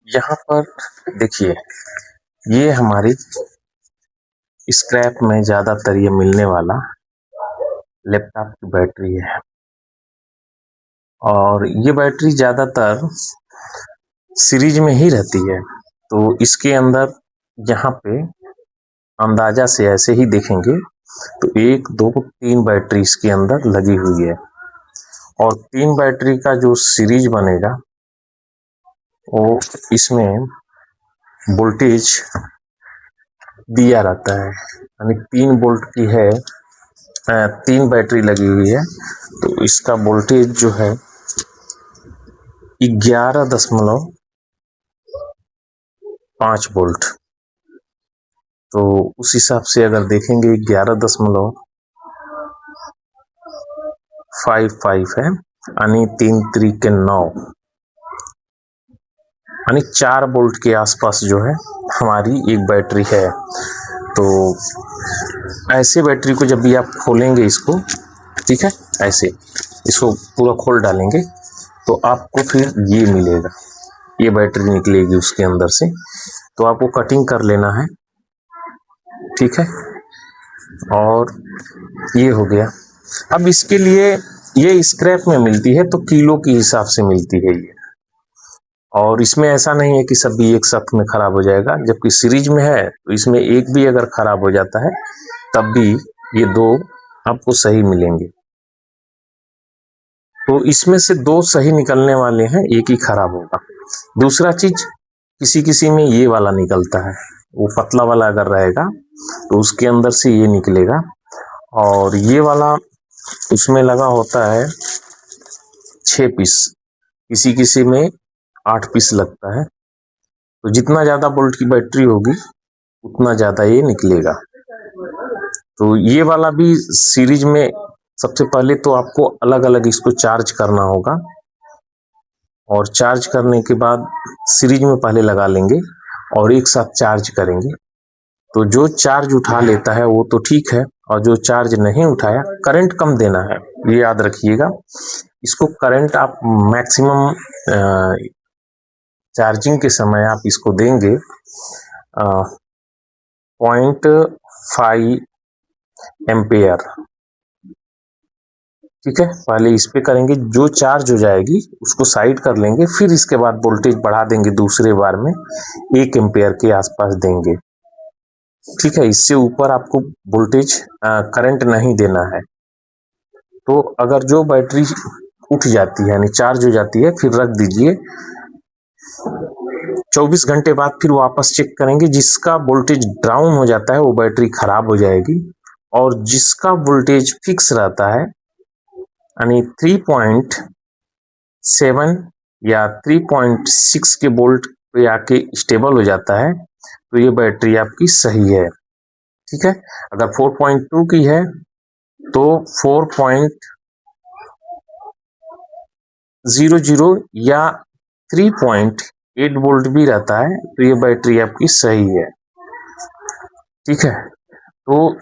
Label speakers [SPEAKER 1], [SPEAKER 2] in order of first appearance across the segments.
[SPEAKER 1] यहाँ पर देखिए, ये हमारी स्क्रैप में ज़्यादातर ये मिलने वाला लैपटॉप की बैटरी है और ये बैटरी ज़्यादातर सीरीज में ही रहती है। तो इसके अंदर यहाँ पे अंदाजा से ऐसे ही देखेंगे तो 1, 2, 3 बैटरी इसके अंदर लगी हुई है और 3 बैटरी का जो सीरीज बनेगा वो इसमें वोल्टेज दिया रहता है, यानी 3 वोल्ट की है, 3 बैटरी लगी हुई है तो इसका वोल्टेज जो है 11.5 वोल्ट। तो उस हिसाब से अगर देखेंगे 11.55 है, यानी 3 3 9, यानी 4 वोल्ट के आसपास जो है हमारी एक बैटरी है। तो ऐसे बैटरी को जब भी आप खोलेंगे इसको, ठीक है, ऐसे इसको पूरा खोल डालेंगे तो आपको फिर ये मिलेगा, ये बैटरी निकलेगी उसके अंदर से। तो आपको कटिंग कर लेना है, ठीक है, और ये हो गया। अब इसके लिए ये स्क्रैप में मिलती है तो किलो के हिसाब से मिलती है ये, और इसमें ऐसा नहीं है कि सभी एक साथ में खराब हो जाएगा। जबकि सीरीज में है तो इसमें एक भी अगर खराब हो जाता है तब भी ये 2 आपको सही मिलेंगे। तो इसमें से 2 सही निकलने वाले हैं, एक ही खराब होगा। दूसरा चीज, किसी किसी में ये वाला निकलता है, वो पतला वाला अगर रहेगा तो उसके अंदर से ये निकलेगा, और ये वाला उसमें लगा होता है 6 पीस, किसी किसी में 8 पीस लगता है। तो जितना ज़्यादा वोल्ट की बैटरी होगी उतना ज़्यादा ये निकलेगा। तो ये वाला भी सीरीज में सबसे पहले तो आपको अलग अलग इसको चार्ज करना होगा, और चार्ज करने के बाद सीरीज में पहले लगा लेंगे और एक साथ चार्ज करेंगे। तो जो चार्ज उठा लेता है वो तो ठीक है, और जो चार्ज नहीं उठाया, करंट कम देना है, ये याद रखिएगा। इसको करंट आप मैक्सिमम चार्जिंग के समय आप इसको देंगे 0.5 एम्पेयर, ठीक है। पहले इस पे करेंगे, जो चार्ज हो जाएगी उसको साइड कर लेंगे, फिर इसके बाद वोल्टेज बढ़ा देंगे, दूसरे बार में 1 एम्पेयर के आसपास देंगे, ठीक है। इससे ऊपर आपको वोल्टेज करंट नहीं देना है। तो अगर जो बैटरी उठ जाती है यानी चार्ज हो जाती है, फिर रख दीजिए, 24 घंटे बाद फिर वापस चेक करेंगे। जिसका वोल्टेज डाउन हो जाता है वो बैटरी खराब हो जाएगी, और जिसका वोल्टेज फिक्स रहता है यानी 3.7 या 3.6 के वोल्ट पे आके स्टेबल हो जाता है, तो ये बैटरी आपकी सही है, ठीक है। अगर 4.2 की है तो 4.00 या 3.8 वोल्ट भी रहता है, तो ये बैटरी आपकी सही है, ठीक है। तो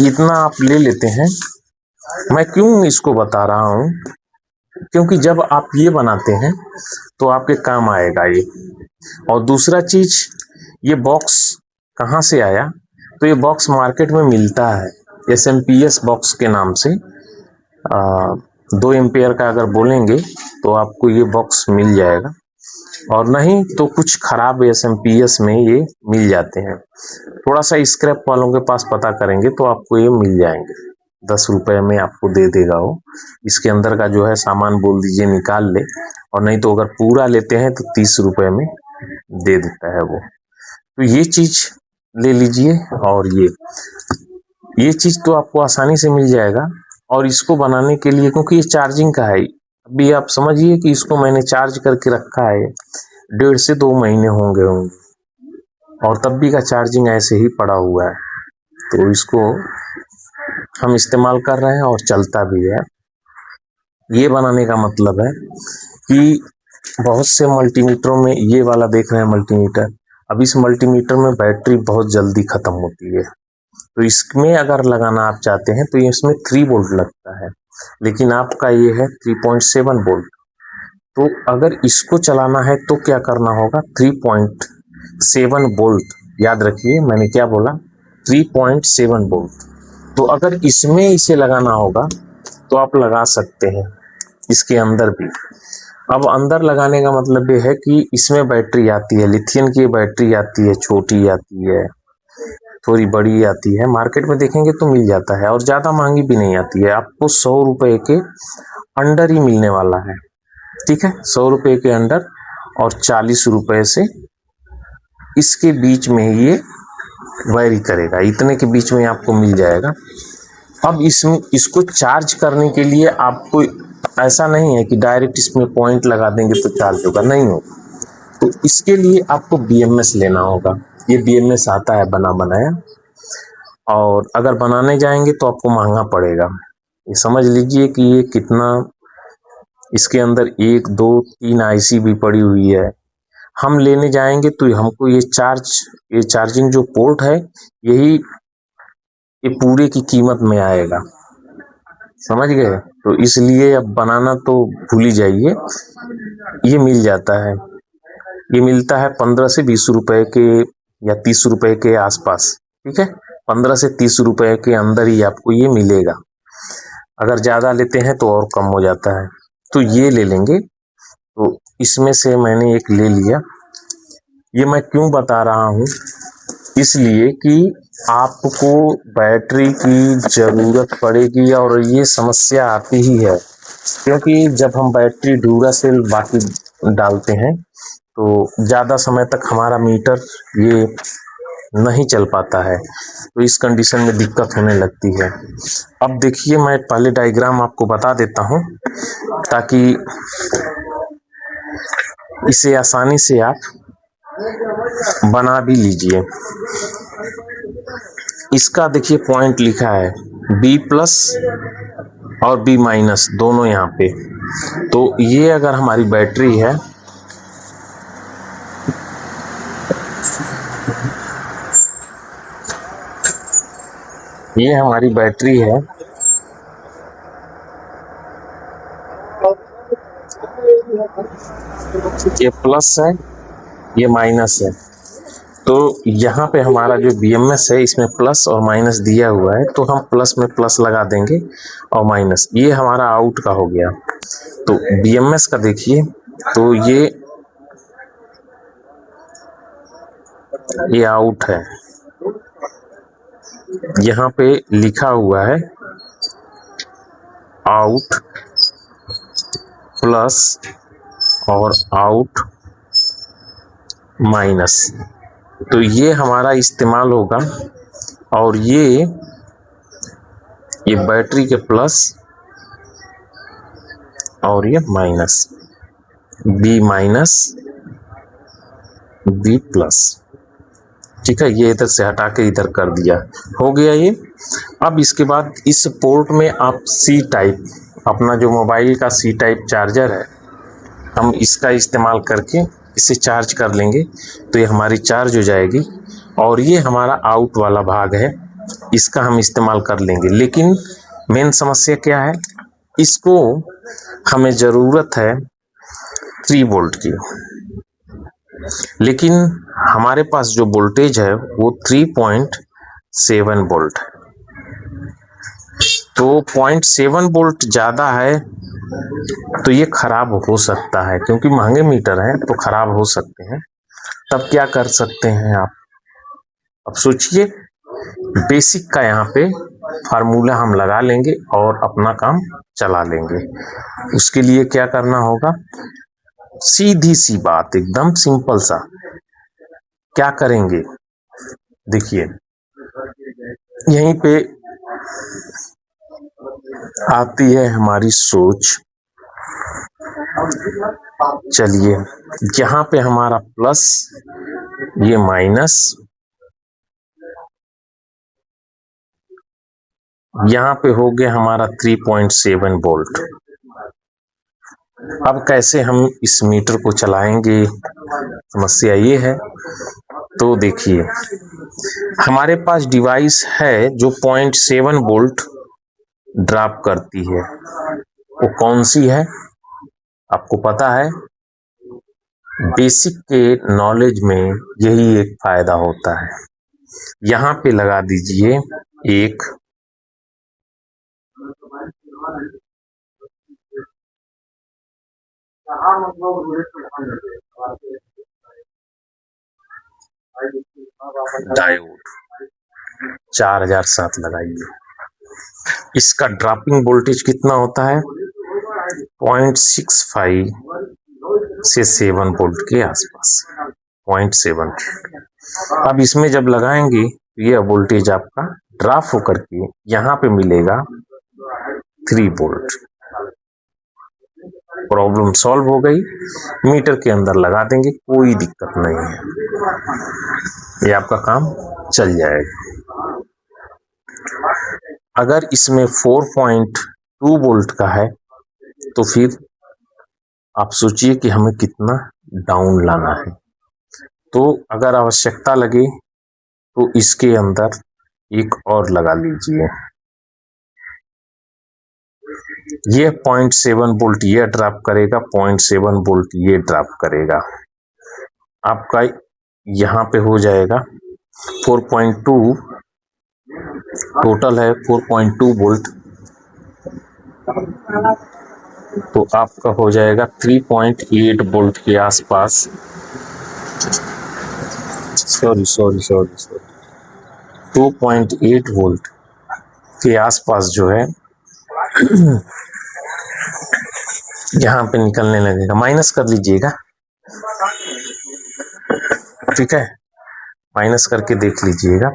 [SPEAKER 1] इतना आप ले लेते हैं। मैं क्यों इसको बता रहा हूँ, क्योंकि जब आप ये बनाते हैं तो आपके काम आएगा ये। और दूसरा चीज, ये बॉक्स कहाँ से आया, तो ये बॉक्स मार्केट में मिलता है SMP बॉक्स के नाम से। 2 एम्पेयर का अगर बोलेंगे तो आपको ये बॉक्स मिल जाएगा, और नहीं तो कुछ खराब SMP में ये मिल जाते हैं। थोड़ा सा स्क्रैप वालों के पास पता करेंगे तो आपको ये मिल जाएंगे, 10 रुपए में आपको दे देगा वो। इसके अंदर का जो है सामान बोल दीजिए निकाल ले, और नहीं तो अगर पूरा लेते हैं तो 30 रुपए में दे देता है वो। तो ये चीज ले लीजिए, और ये चीज तो आपको आसानी से मिल जाएगा। और इसको बनाने के लिए, क्योंकि ये चार्जिंग का है, अभी आप समझिए कि इसको मैंने चार्ज करके रखा है 1.5 से 2 महीने होंगे, और तब भी का चार्जिंग ऐसे ही पड़ा हुआ है। तो इसको हम इस्तेमाल कर रहे हैं और चलता भी है। ये बनाने का मतलब है कि बहुत से मल्टीमीटरों में, ये वाला देख रहे हैं मल्टीमीटर, अब इस मल्टीमीटर में बैटरी बहुत जल्दी खत्म होती है। तो इसमें अगर लगाना आप चाहते हैं तो इसमें 3 वोल्ट लगता है, लेकिन आपका ये है 3.7 वोल्ट। तो अगर इसको चलाना है तो क्या करना होगा, 3.7 वोल्ट, याद रखिए मैंने क्या बोला, 3.7 वोल्ट। तो अगर इसमें इसे लगाना होगा तो आप लगा सकते हैं इसके अंदर भी। अब अंदर लगाने का मतलब ये है कि इसमें बैटरी आती है, लिथियम की बैटरी आती है, छोटी आती है, थोड़ी बड़ी आती है, मार्केट में देखेंगे तो मिल जाता है, और ज़्यादा महंगी भी नहीं आती है, आपको 100 रुपये के अंडर ही मिलने वाला है। ठीक है, 100 रुपये के अंडर, और 40 रुपये से इसके बीच में ये वैरी करेगा, इतने के बीच में आपको मिल जाएगा। अब इसको चार्ज करने के लिए आपको ऐसा नहीं है कि डायरेक्ट इसमें पॉइंट लगा देंगे तो चार्ज होगा, नहीं होगा। तो इसके लिए आपको BMS लेना होगा। ये BMS आता है बना बनाया, और अगर बनाने जाएंगे तो आपको महंगा पड़ेगा। ये समझ लीजिए कि ये कितना, इसके अंदर 1 2 3 IC भी पड़ी हुई है। हम लेने जाएंगे तो हमको ये चार्जिंग जो पोर्ट है यही ये पूरे की कीमत में आएगा, समझ गए। तो इसलिए अब बनाना तो भूल ही जाइए। ये मिल जाता है, ये मिलता है 15 से 20 रुपए के या 30 रुपए के आसपास। ठीक है, 15 से 30 रुपए के अंदर ही आपको ये मिलेगा। अगर ज़्यादा लेते हैं तो और कम हो जाता है, तो ये ले लेंगे। तो इसमें से मैंने एक ले लिया। ये मैं क्यों बता रहा हूँ, इसलिए कि आपको बैटरी की ज़रूरत पड़ेगी, और ये समस्या आती ही है, क्योंकि जब हम बैटरी ड्यूरासेल बाकी डालते हैं तो ज़्यादा समय तक हमारा मीटर ये नहीं चल पाता है, तो इस कंडीशन में दिक्कत होने लगती है। अब देखिए, मैं पहले डायग्राम आपको बता देता हूँ ताकि इसे आसानी से आप बना भी लीजिए। इसका देखिए पॉइंट लिखा है B+ और B- दोनों यहाँ पे। तो ये अगर हमारी बैटरी है, ये हमारी बैटरी है, ये प्लस है, ये माइनस है। तो यहाँ पे हमारा जो BMS है इसमें प्लस और माइनस दिया हुआ है, तो हम प्लस में प्लस लगा देंगे और माइनस, ये हमारा आउट का हो गया। तो BMS का देखिए, तो ये आउट है, यहाँ पे लिखा हुआ है आउट प्लस और आउट माइनस। तो ये हमारा इस्तेमाल होगा, और ये बैटरी के प्लस और ये माइनस, B- B+। ठीक है, ये इधर से हटा के इधर कर दिया, हो गया ये। अब इसके बाद इस पोर्ट में आप C टाइप, अपना जो मोबाइल का C टाइप चार्जर है, हम इसका इस्तेमाल करके इसे चार्ज कर लेंगे, तो ये हमारी चार्ज हो जाएगी। और ये हमारा आउट वाला भाग है, इसका हम इस्तेमाल कर लेंगे। लेकिन मेन समस्या क्या है, इसको हमें ज़रूरत है 3 वोल्ट की, लेकिन हमारे पास जो वोल्टेज है वो 3.7 वोल्ट है। तो 0.7 वोल्ट ज़्यादा है, तो ये खराब हो सकता है, क्योंकि महंगे मीटर हैं तो खराब हो सकते हैं। तब क्या कर सकते हैं आप, अब सोचिए, बेसिक का यहाँ पे फार्मूला हम लगा लेंगे और अपना काम चला लेंगे। उसके लिए क्या करना होगा, सीधी सी बात, एकदम सिंपल सा। क्या करेंगे, देखिए यहीं पे आती है हमारी सोच। चलिए, यहाँ पे हमारा प्लस, ये माइनस, यहाँ पे हो गया हमारा 3.7 वोल्ट। अब कैसे हम इस मीटर को चलाएंगे, समस्या ये है। तो देखिए, हमारे पास डिवाइस है जो 0.7 वोल्ट ड्रॉप करती है, वो कौन सी है, आपको पता है बेसिक के नॉलेज में यही एक फायदा होता है। यहाँ पे लगा दीजिए एक डायोड 4007 लगाइए। इसका ड्रॉपिंग वोल्टेज कितना होता है? 0.65 से 7 वोल्ट के आसपास, 0.7। अब इसमें जब लगाएंगे तो यह वोल्टेज आपका ड्रॉप होकर के यहाँ पे मिलेगा 3 वोल्ट। प्रॉब्लम सॉल्व हो गई। मीटर के अंदर लगा देंगे, कोई दिक्कत नहीं है, ये आपका काम चल जाएगा। अगर इसमें 4.2 वोल्ट का है तो फिर आप सोचिए कि हमें कितना डाउन लाना है। तो अगर आवश्यकता लगे तो इसके अंदर एक और लगा लीजिए। ये 0.7 वोल्ट ये ड्रॉप करेगा, 0.7 वोल्ट ये ड्रॉप करेगा। आपका यहाँ पे हो जाएगा 4.2, टोटल है 4.2 वोल्ट, तो आपका हो जाएगा 3.8 वोल्ट के आसपास। सॉरी 2.8 वोल्ट के आसपास जो है यहाँ पे निकलने लगेगा। माइनस कर लीजिएगा, ठीक है, माइनस करके देख लीजिएगा।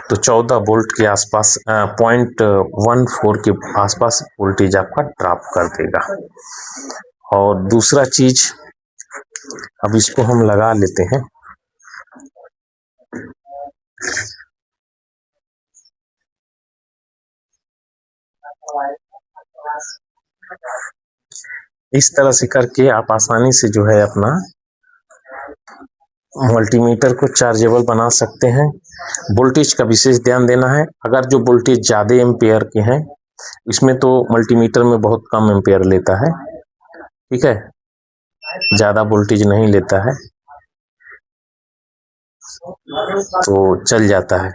[SPEAKER 1] तो 14 वोल्ट के आसपास 0.14 के आसपास वोल्टेज आपका ड्रॉप कर देगा। और दूसरा चीज, अब इसको हम लगा लेते हैं। इस तरह से करके आप आसानी से जो है अपना मल्टीमीटर को चार्जेबल बना सकते हैं। वोल्टेज का विशेष ध्यान देना है। अगर जो वोल्टेज ज्यादा एम्पेयर के हैं, इसमें तो मल्टीमीटर में बहुत कम एम्पेयर लेता है, ठीक है, ज्यादा वोल्टेज नहीं लेता है, तो चल जाता है।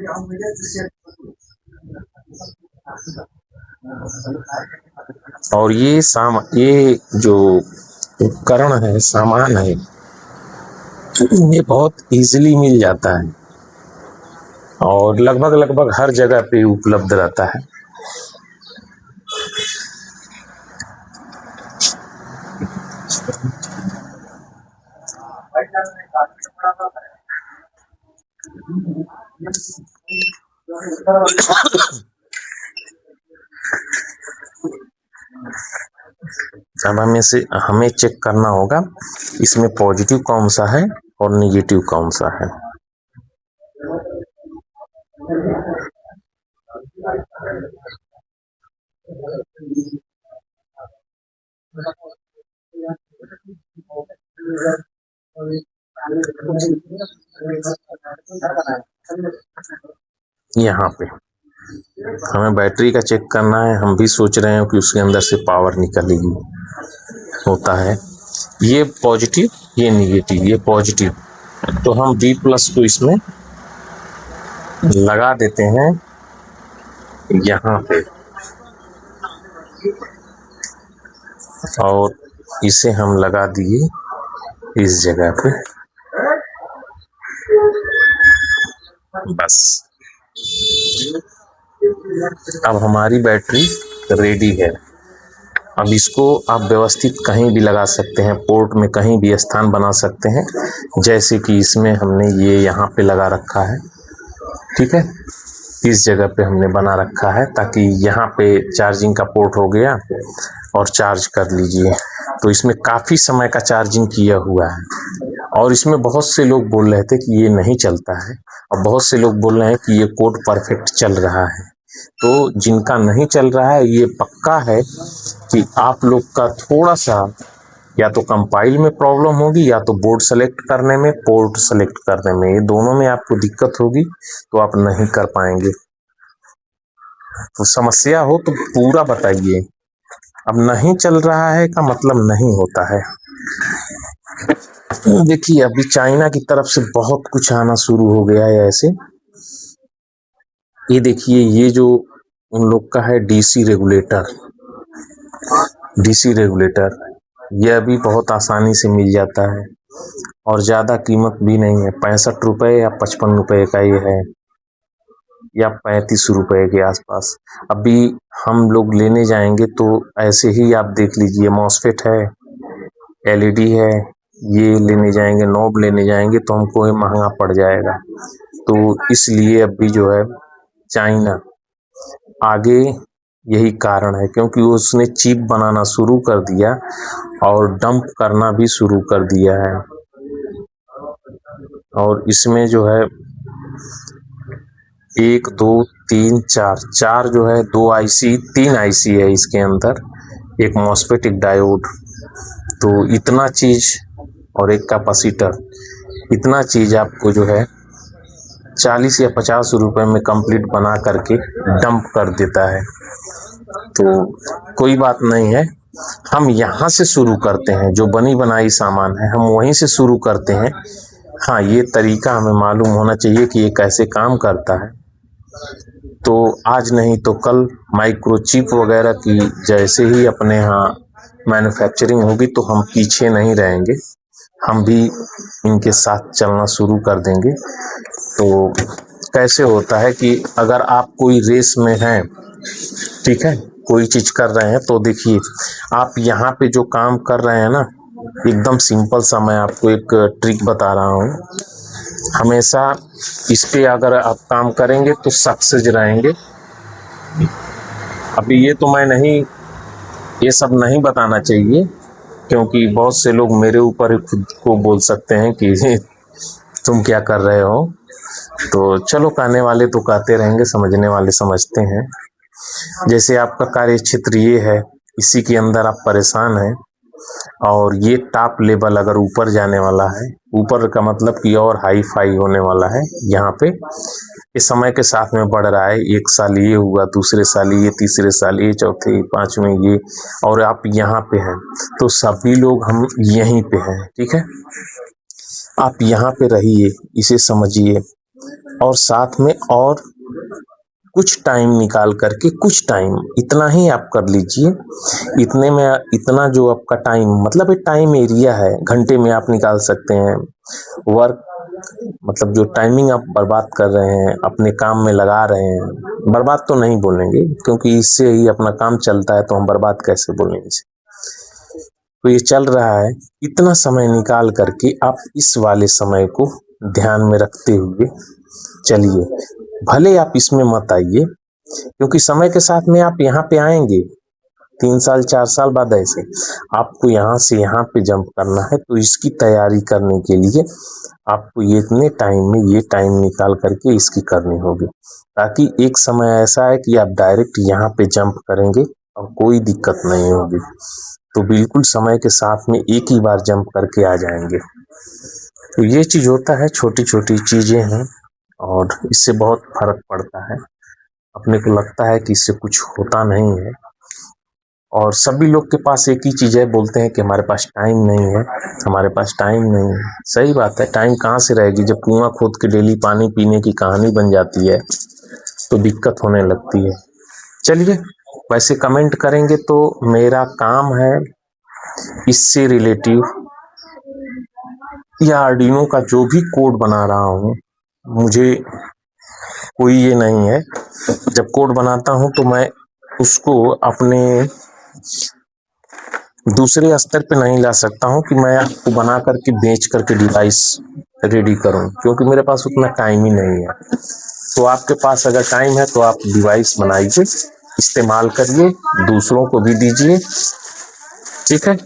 [SPEAKER 1] और ये जो उपकरण है, सामान है, ये बहुत इजीली मिल जाता है और लगभग हर जगह पे उपलब्ध रहता है। अब हमें चेक करना होगा इसमें पॉजिटिव कौन सा है और निगेटिव कौन सा है। यहाँ पे हमें बैटरी का चेक करना है। हम भी सोच रहे हैं कि उसके अंदर से पावर निकलेगी, होता है ये पॉजिटिव, ये निगेटिव, ये पॉजिटिव। तो हम B+ को इसमें लगा देते हैं यहाँ पे, और इसे हम लगा दिए इस जगह पे, बस। अब हमारी बैटरी रेडी है। अब इसको आप व्यवस्थित कहीं भी लगा सकते हैं, पोर्ट में कहीं भी स्थान बना सकते हैं, जैसे कि इसमें हमने ये यहाँ पे लगा रखा है, ठीक है, इस जगह पे हमने बना रखा है, ताकि यहाँ पे चार्जिंग का पोर्ट हो गया और चार्ज कर लीजिए। तो इसमें काफ़ी समय का चार्जिंग किया हुआ है। और इसमें बहुत से लोग बोल रहे थे कि ये नहीं चलता है, और बहुत से लोग बोल रहे हैं कि ये कोड परफेक्ट चल रहा है। तो जिनका नहीं चल रहा है, ये पक्का है कि आप लोग का थोड़ा सा या तो कंपाइल में प्रॉब्लम होगी, या तो बोर्ड सेलेक्ट करने में, पोर्ट सेलेक्ट करने में, ये दोनों में आपको दिक्कत होगी, तो आप नहीं कर पाएंगे। तो समस्या हो तो पूरा बताइए। अब नहीं चल रहा है का मतलब नहीं होता है। देखिए अभी चाइना की तरफ से बहुत कुछ आना शुरू हो गया है ऐसे। ये देखिए ये जो उन लोग का है डीसी रेगुलेटर, यह भी बहुत आसानी से मिल जाता है और ज़्यादा कीमत भी नहीं है। 65 रुपये या 55 रुपये का ये है, या 35 रुपये के आसपास। अभी हम लोग लेने जाएंगे तो ऐसे ही आप देख लीजिए, मॉसफेट है, एलईडी है, ये लेने जाएंगे, नॉब लेने जाएंगे तो हमको ये महंगा पड़ जाएगा। तो इसलिए अभी जो है चाइना आगे, यही कारण है क्योंकि उसने चिप बनाना शुरू कर दिया और डंप करना भी शुरू कर दिया है। और इसमें जो है 1 2 3 4 जो है 3 आईसी है इसके अंदर, एक मॉसफेट, एक डायोड। तो इतना चीज और एक कैपेसिटर, इतना चीज आपको जो है 40 या 50 रुपए में कंप्लीट बना करके डंप कर देता है। तो कोई बात नहीं है, हम यहाँ से शुरू करते हैं, जो बनी बनाई सामान है हम वहीं से शुरू करते हैं। हाँ, ये तरीका हमें मालूम होना चाहिए कि ये कैसे काम करता है। तो आज नहीं तो कल माइक्रोचिप वगैरह की जैसे ही अपने यहाँ मैन्युफैक्चरिंग होगी तो हम पीछे नहीं रहेंगे, हम भी इनके साथ चलना शुरू कर देंगे। तो कैसे होता है कि अगर आप कोई रेस में हैं, ठीक है, कोई चीज कर रहे हैं, तो देखिए आप यहाँ पे जो काम कर रहे हैं ना, एकदम सिंपल सा मैं आपको एक ट्रिक बता रहा हूँ। हमेशा इस पे अगर आप काम करेंगे तो सक्सेस रहेंगे। अभी ये तो मैं नहीं, ये सब नहीं बताना चाहिए क्योंकि बहुत से लोग मेरे ऊपर खुद को बोल सकते हैं कि तुम क्या कर रहे हो। तो चलो, कहने वाले तो कहते रहेंगे, समझने वाले समझते हैं। जैसे आपका कार्य क्षेत्र ये है, इसी के अंदर आप परेशान हैं और ये टॉप लेवल अगर ऊपर जाने वाला है, ऊपर का मतलब कि और हाई फाई होने वाला है, यहाँ पे इस समय के साथ में बढ़ रहा है। 1 साल ये हुआ, दूसरे साल ये, तीसरे साल ये, चौथे 5वें ये, और आप यहाँ पे हैं। तो सभी लोग हम यहीं पे हैं, ठीक है। आप यहाँ पे रहिए, इसे समझिए और साथ में और कुछ टाइम निकाल करके, कुछ टाइम इतना ही आप कर लीजिए। इतने में इतना जो आपका टाइम, मतलब एक टाइम एरिया है, घंटे में आप निकाल सकते हैं। वर्क मतलब जो टाइमिंग आप बर्बाद कर रहे हैं, अपने काम में लगा रहे हैं, बर्बाद तो नहीं बोलेंगे क्योंकि इससे ही अपना काम चलता है, तो हम बर्बाद कैसे बोलेंगे इसे। तो ये चल रहा है, इतना समय निकाल करके आप इस वाले समय को ध्यान में रखते हुए चलिए। भले आप इसमें मत आइए क्योंकि समय के साथ में आप यहाँ पे आएंगे, 3 साल 4 साल बाद ऐसे आपको यहाँ से यहाँ पे जंप करना है। तो इसकी तैयारी करने के लिए आपको ये इतने टाइम में ये टाइम निकाल करके इसकी करनी होगी, ताकि एक समय ऐसा है कि आप डायरेक्ट यहाँ पे जंप करेंगे और कोई दिक्कत नहीं होगी। तो बिल्कुल समय के साथ में एक ही बार जंप करके आ जाएंगे। तो ये चीज होता है, छोटी छोटी चीजें हैं और इससे बहुत फर्क पड़ता है। अपने को लगता है कि इससे कुछ होता नहीं है और सभी लोग के पास एक ही चीज है, बोलते हैं कि हमारे पास टाइम नहीं है, हमारे पास टाइम नहीं है। सही बात है, टाइम कहाँ से रहेगी जब कुआं खोद के डेली पानी पीने की कहानी बन जाती है तो दिक्कत होने लगती है। चलिए, वैसे कमेंट करेंगे तो मेरा काम है इससे रिलेटिव या आर्डिनो का जो भी कोड बना रहा हूँ, मुझे कोई ये नहीं है। जब कोड बनाता हूँ तो मैं उसको अपने दूसरे स्तर पे नहीं ला सकता हूँ कि मैं आपको बना करके बेच करके डिवाइस रेडी करूँ, क्योंकि मेरे पास उतना टाइम ही नहीं है। तो आपके पास अगर टाइम है तो आप डिवाइस बनाइए, इस्तेमाल करिए, दूसरों को भी दीजिए, ठीक है।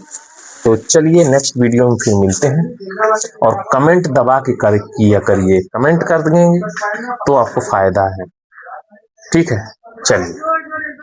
[SPEAKER 1] तो चलिए, नेक्स्ट वीडियो में फिर मिलते हैं और कमेंट दबा के किया करिए, कमेंट कर देंगे तो आपको फायदा है, ठीक है। चलिए।